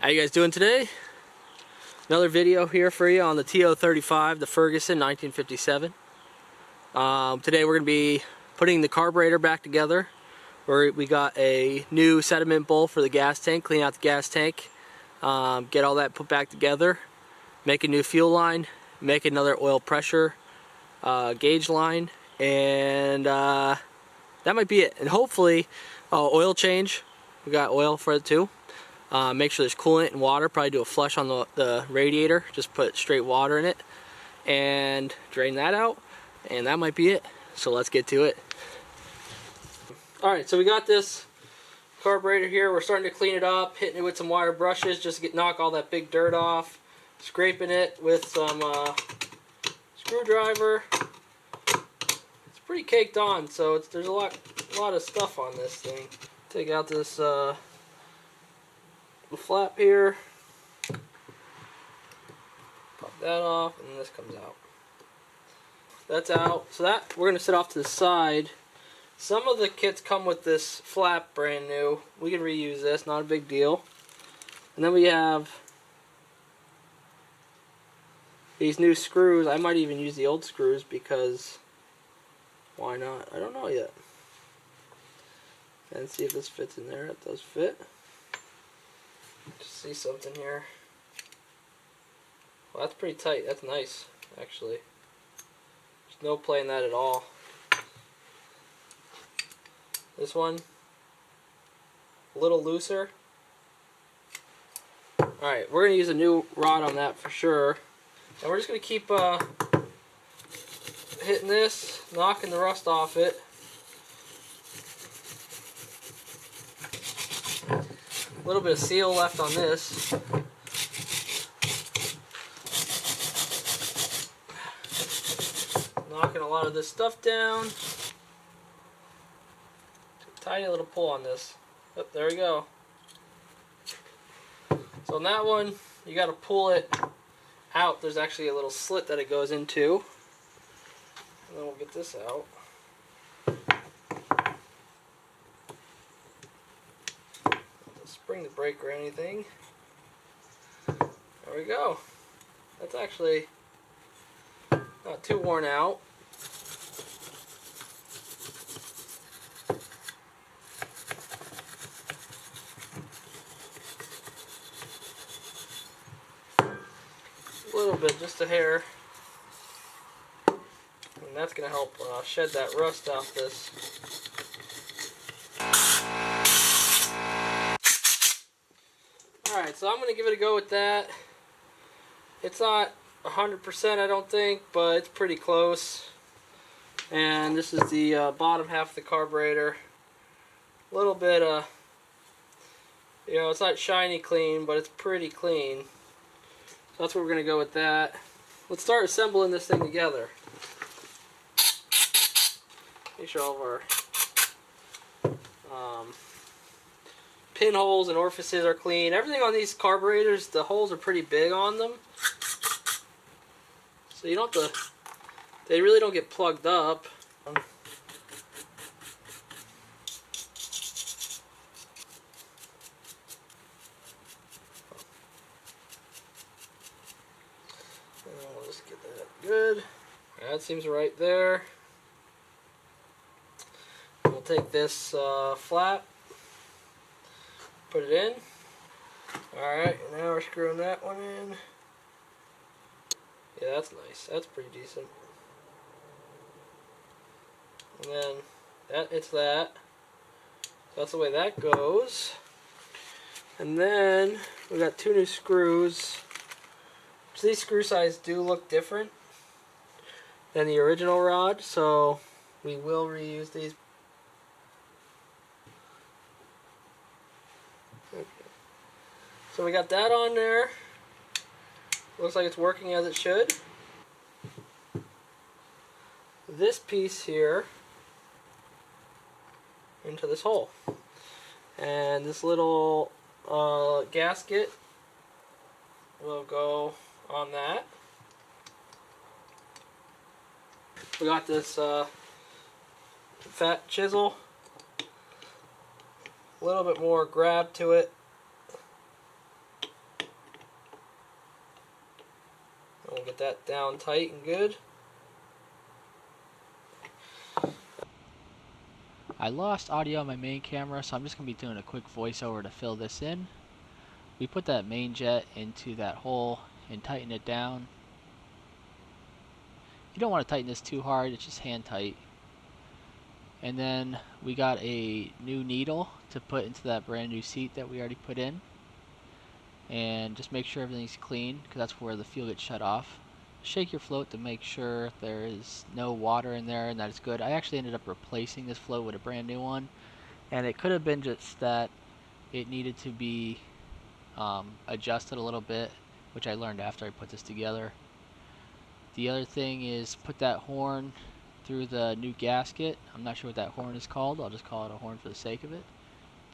How you guys doing today? Another video here for you on the TO35, the Ferguson 1957. Today we're going to be putting the carburetor back together. We got a new sediment bowl for the gas tank, clean out the gas tank, get all that put back together, make a new fuel line, make another oil pressure gauge line, and that might be it. And hopefully oil change, we got oil for it too. Make sure there's coolant and water, probably do a flush on the radiator, just put straight water in it and drain that out, and that might be it. So let's get to it. Alright, so we got this carburetor here. We're starting to clean it up, hitting it with some wire brushes just to knock all that big dirt off, scraping it with some screwdriver. It's pretty caked on, so there's a lot of stuff on this thing. Take out this flap here, pop that off, and this comes out. That's out. So that we're going to set off to the side. Some of the kits come with this flap brand new. We can reuse this, not a big deal. And then we have these new screws. I might even use the old screws because why not? I don't know yet. And see if this fits in there. It does fit. Just see something here. Well, that's pretty tight. That's nice, actually. There's no play in that at all. This one, a little looser. Alright, we're going to use a new rod on that for sure. And we're just going to keep hitting this, knocking the rust off it. A little bit of seal left on this. Knocking a lot of this stuff down. Tiny little pull on this. Oh, there we go. So on that one, you got to pull it out. There's actually a little slit that it goes into. And then we'll get this out. Spring the brake or anything. There we go. That's actually not too worn out. A little bit, just a hair. And that's going to help shed that rust off this. Alright, so I'm going to give it a go with that. It's not 100% I don't think, but it's pretty close. And this is the bottom half of the carburetor. A little bit, it's not shiny clean, but it's pretty clean. So that's where we're going to go with that. Let's start assembling this thing together. Make sure all of our pinholes and orifices are clean. Everything on these carburetors, the holes are pretty big on them. So you don't have to, they really don't get plugged up. And we'll just get that good. That seems right there. We'll take this flap, put it in. Alright, now we're screwing that one in. Yeah, that's nice. That's pretty decent. And then it's that. So that's the way that goes. And then we got two new screws. So these screw sizes do look different than the original rod, so we will reuse these. Okay. So we got that on there. Looks like it's working as it should. This piece here into this hole. And this little gasket will go on that. We got this fat chisel. A little bit more grab to it. We'll get that down tight and good. I lost audio on my main camera, so I'm just going to be doing a quick voiceover to fill this in. We put that main jet into that hole and tighten it down. You don't want to tighten this too hard, it's just hand tight. And then we got a new needle to put into that brand new seat that we already put in. And just make sure everything's clean, because that's where the fuel gets shut off. Shake your float to make sure there is no water in there and that it's good. I actually ended up replacing this float with a brand new one, and it could have been just that it needed to be adjusted a little bit, which I learned after I put this together. The other thing is put that horn through the new gasket. I'm not sure what that horn is called. I'll just call it a horn for the sake of it.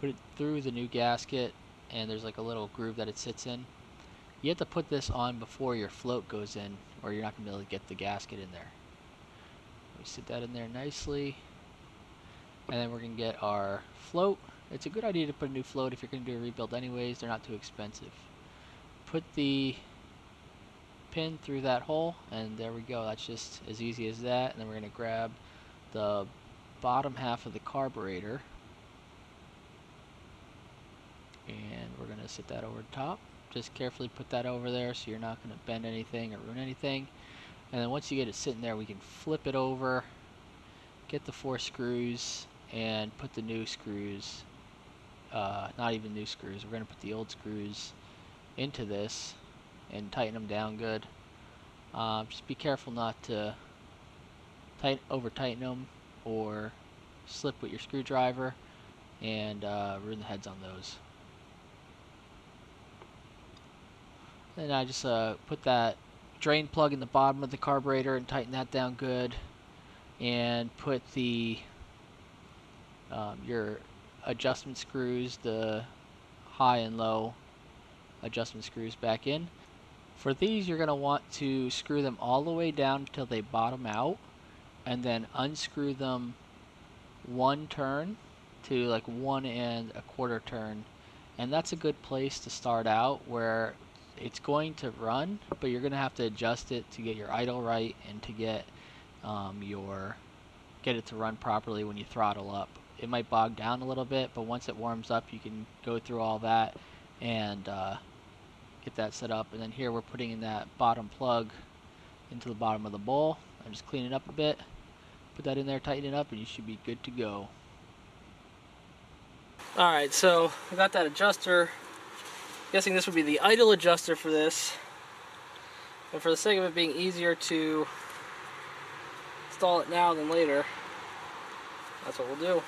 Put it through the new gasket, and there's like a little groove that it sits in. You have to put this on before your float goes in, or you're not going to be able to get the gasket in there. We sit that in there nicely, and then we're going to get our float. It's a good idea to put a new float if you're going to do a rebuild anyways. They're not too expensive. Put the pin through that hole, and there we go. That's just as easy as that. And then we're going to grab the bottom half of the carburetor, and we're going to sit that over the top. Just carefully put that over there so you're not going to bend anything or ruin anything. And then once you get it sitting there, we can flip it over, get the 4 screws, and put the new screws, not even new screws, we're going to put the old screws into this and tighten them down good. Just be careful not to over tighten them or slip with your screwdriver and ruin the heads on those. And I just put that drain plug in the bottom of the carburetor and tighten that down good, and put the your adjustment screws, the high and low adjustment screws, back in. For these, you're going to want to screw them all the way down until they bottom out, and then unscrew them 1 turn to like 1 1/4 turn. And that's a good place to start out, where it's going to run, but you're going to have to adjust it to get your idle right and to get get it to run properly when you throttle up. It might bog down a little bit, but once it warms up, you can go through all that and get that set up. And then here we're putting in that bottom plug into the bottom of the bowl. I'm just cleaning it up a bit. Put that in there, tighten it up, and you should be good to go. Alright, so I got that adjuster. I'm guessing this would be the idle adjuster for this. And for the sake of it being easier to install it now than later, that's what we'll do.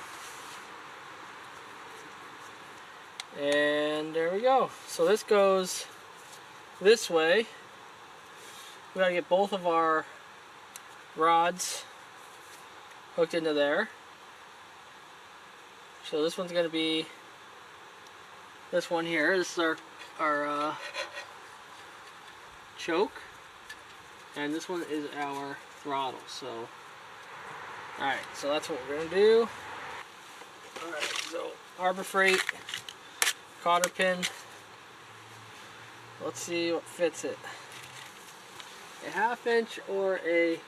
And there we go. So this goes this way. We gotta get both of our rods hooked into there. So this one's gonna be this one here. This is our choke, and this one is our throttle. So, alright, so that's what we're gonna do. Alright, so Harbor Freight cotter pin. Let's see what fits it. A 1/2 inch or a,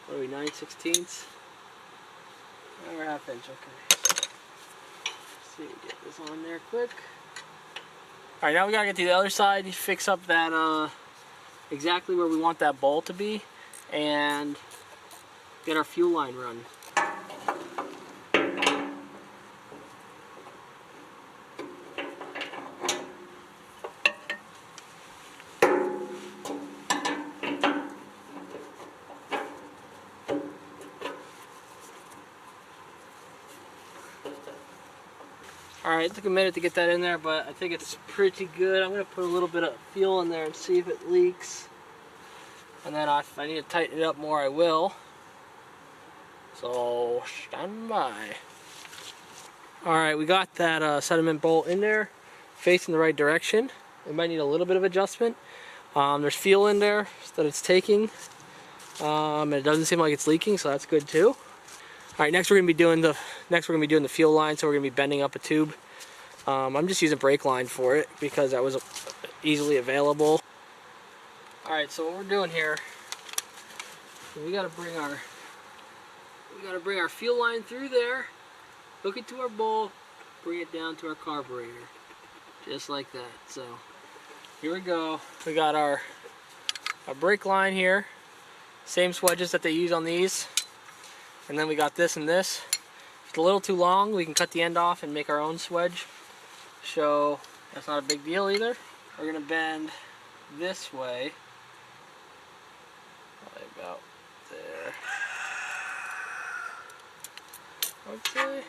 what are we, 9/16? Or 1/2 inch, okay. Let's see, get this on there quick. Alright, now we gotta get to the other side, fix up that exactly where we want that bowl to be, and get our fuel line run. Alright, it took a minute to get that in there, but I think it's pretty good. I'm going to put a little bit of fuel in there and see if it leaks. And then if I need to tighten it up more, I will. So, stand by. Alright, we got that sediment bolt in there, facing the right direction. It might need a little bit of adjustment. There's fuel in there that it's taking. And it doesn't seem like it's leaking, so that's good too. Alright, next we're gonna be doing the fuel line, so we're gonna be bending up a tube. I'm just using brake line for it because that was easily available. Alright, so what we're doing here, we gotta bring our fuel line through there, hook it to our bowl, bring it down to our carburetor. Just like that. So here we go. We got our brake line here. Same swedges that they use on these. And then we got this and this. If it's a little too long, we can cut the end off and make our own swedge. So that's not a big deal either. We're gonna bend this way. Probably about there. Okay.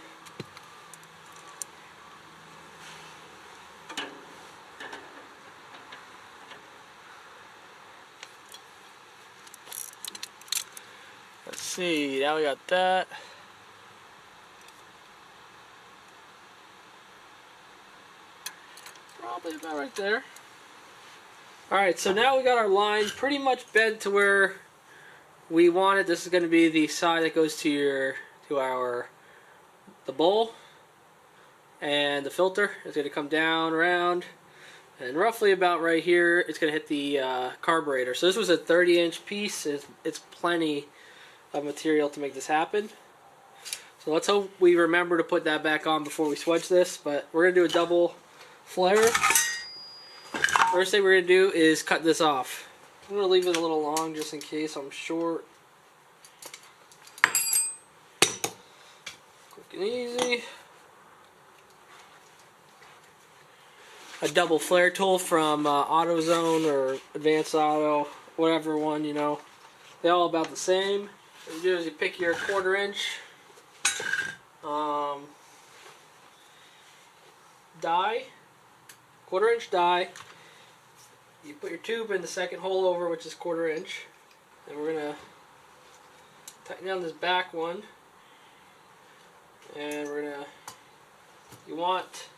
Let's see, now we got that. Probably about right there. Alright, so now we got our line pretty much bent to where we want it. This is going to be the side that goes to the bowl, and the filter is going to come down around, and roughly about right here it's going to hit the carburetor. So this was a 30-inch piece. It's plenty of material to make this happen. So let's hope we remember to put that back on before we swedge this, but we're going to do a double flare. First thing we're going to do is cut this off. I'm going to leave it a little long just in case I'm short. Quick and easy. A double flare tool from AutoZone or Advanced Auto, whatever one, you know. They're all about the same. What you do is you pick your 1/4 inch die, 1/4 inch die. You put your tube in the second hole over, which is 1/4 inch. And we're gonna tighten down this back one. And you want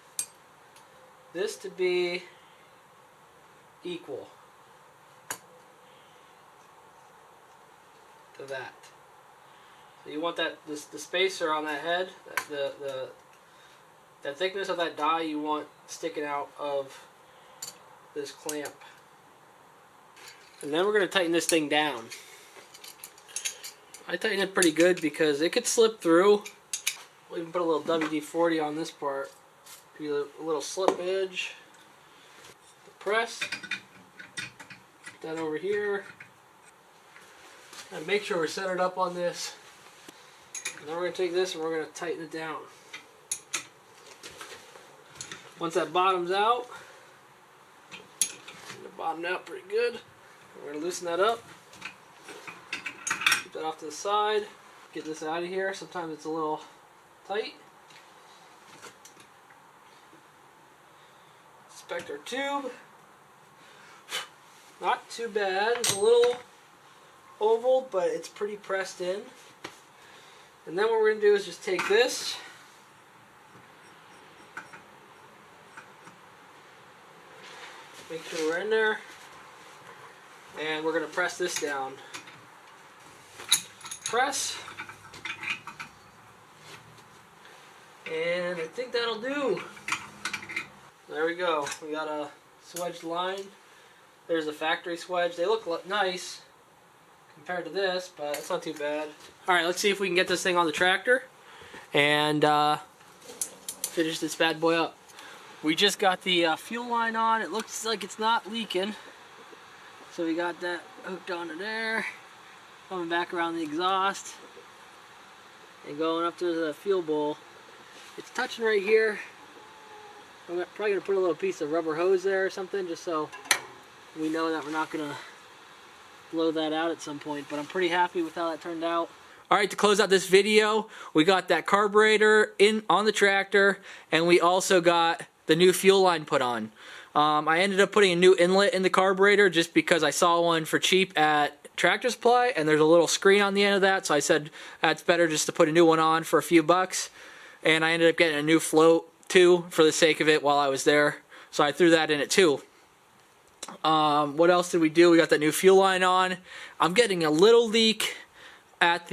this to be equal to that. So you want that the spacer on that head, that thickness of that die you want sticking out of this clamp. And then we're going to tighten this thing down. I tighten it pretty good because it could slip through. We'll even put a little WD-40 on this part. Be a little slip edge. The press. Put that over here. And make sure we're centered up on this. And then we're going to take this and we're going to tighten it down. Once that bottoms out, it bottomed out pretty good. We're going to loosen that up. Keep that off to the side. Get this out of here. Sometimes it's a little tight. Inspect our tube. Not too bad. It's a little oval, but it's pretty pressed in. And then what we're going to do is just take this. Make sure we're in there. And we're going to press this down. Press. And I think that'll do. There we go. We got a swedged line. There's a factory swedge. They look nice compared to this, but it's not too bad. Alright, let's see if we can get this thing on the tractor and finish this bad boy up. We just got the fuel line on. It looks like it's not leaking. So we got that hooked onto there. Coming back around the exhaust. And going up to the fuel bowl. It's touching right here. I'm probably going to put a little piece of rubber hose there or something just so we know that we're not going to blow that out at some point. But I'm pretty happy with how that turned out. Alright, to close out this video, we got that carburetor on the tractor, and we also got the new fuel line put on. I ended up putting a new inlet in the carburetor just because I saw one for cheap at Tractor Supply, and there's a little screen on the end of that, so I said that's better just to put a new one on for a few bucks. And I ended up getting a new float too for the sake of it while I was there, so I threw that in it too. What else did we do? We got that new fuel line on. I'm getting a little leak at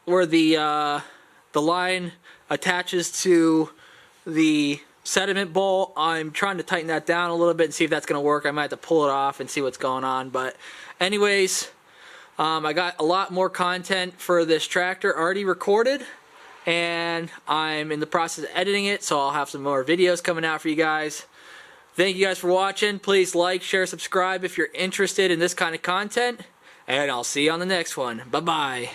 where the line attaches to the sediment bolt. I'm trying to tighten that down a little bit and see if that's going to work. I might have to pull it off and see what's going on. But anyways, I got a lot more content for this tractor already recorded, and I'm in the process of editing it, so I'll have some more videos coming out for you guys. Thank you guys for watching. Please like, share, subscribe if you're interested in this kind of content, and I'll see you on the next one. Bye-bye.